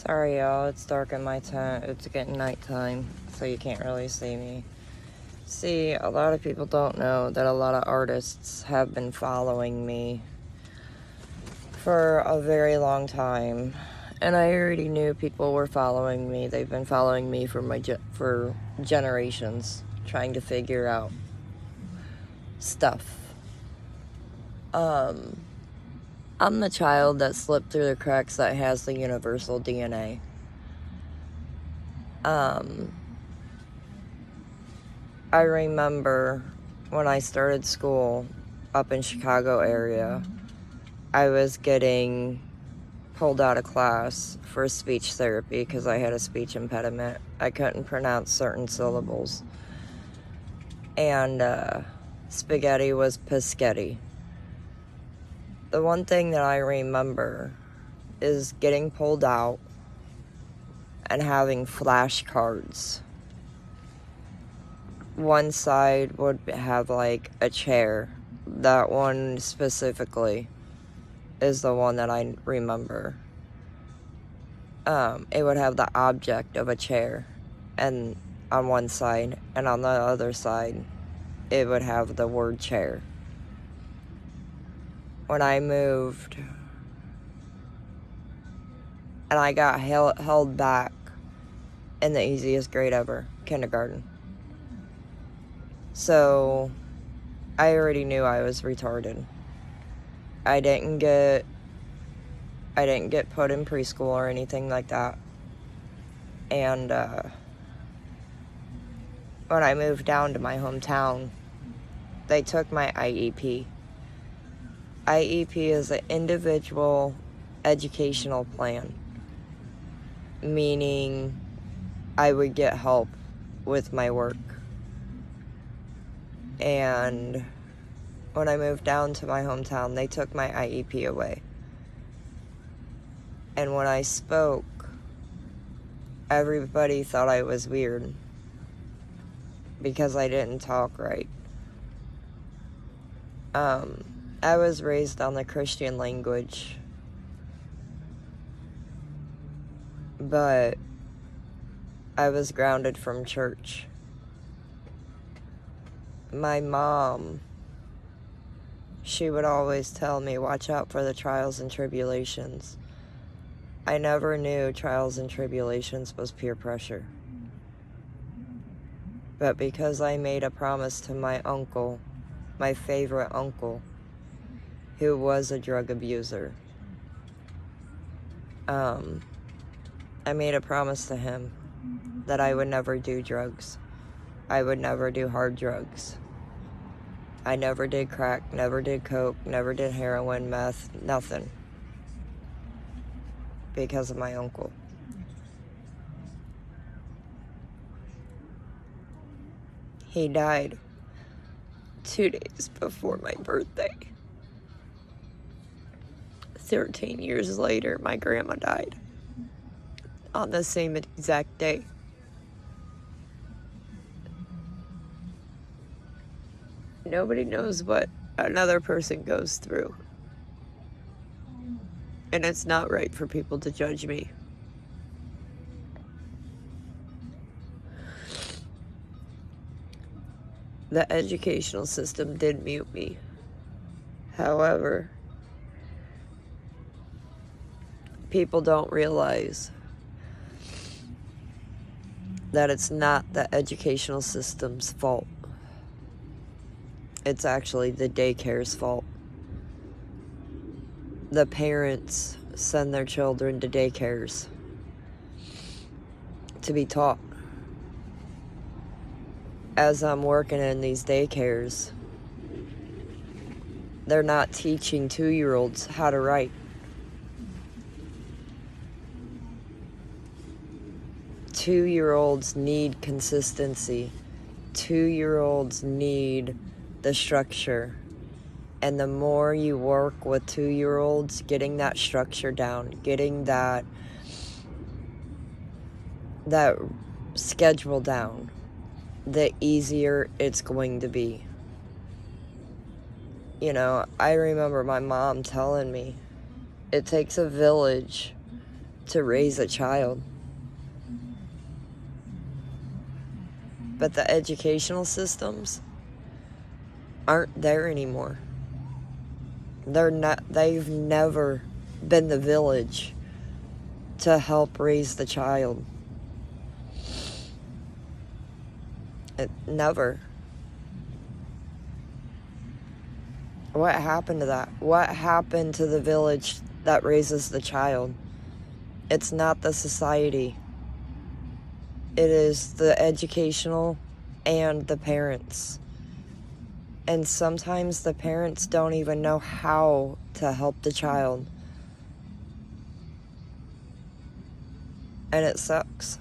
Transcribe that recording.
Sorry, y'all. It's dark in my tent. It's getting nighttime, so you can't really see me. See, a lot of people don't know that a lot of artists have been following me for a very long time. And I already knew people were following me. They've been following me for generations, trying to figure out stuff. I'm the child that slipped through the cracks that has the universal DNA. I remember when I started school up in Chicago area, I was getting pulled out of class for speech therapy because I had a speech impediment. I couldn't pronounce certain syllables. And spaghetti was Pischetti. The one thing that I remember is getting pulled out and having flashcards. One side would have like a chair. That one specifically is the one that I remember. It would have the object of a chair and on one side, and on the other side it would have the word chair. When I moved and I got held back in the easiest grade ever, kindergarten. So I already knew I was retarded. I didn't get put in preschool or anything like that. And when I moved down to my hometown, they took my IEP. IEP is an individual educational plan, meaning I would get help with my work. And when I moved down to my hometown, they took my IEP away. And when I spoke, everybody thought I was weird because I didn't talk right. I was raised on the Christian language, but I was grounded from church. My mom, she would always tell me, watch out for the trials and tribulations. I never knew trials and tribulations was peer pressure. But because I made a promise to my uncle, my favorite uncle, who was a drug abuser, I made a promise to him that I would never do drugs. I would never do hard drugs. I never did crack, never did coke, never did heroin, meth, nothing. Because of my uncle. He died 2 days before my birthday. 13 years later, my grandma died on the same exact day. Nobody knows what another person goes through. And it's not right for people to judge me. The educational system did mute me. However, people don't realize that it's not the educational system's fault. It's actually the daycare's fault. The parents send their children to daycares to be taught. As I'm working in these daycares, they're not teaching 2-year-olds how to write. 2-year-olds need consistency. 2-year-olds need the structure. And the more you work with 2-year-olds, getting that structure down, getting that schedule down, the easier it's going to be. You know, I remember my mom telling me, it takes a village to raise a child. But the educational systems aren't there anymore. They've never been the village to help raise the child. Never. What happened to that? What happened to the village that raises the child? It's not the society. It is the educational and the parents. And sometimes the parents don't even know how to help the child. And it sucks.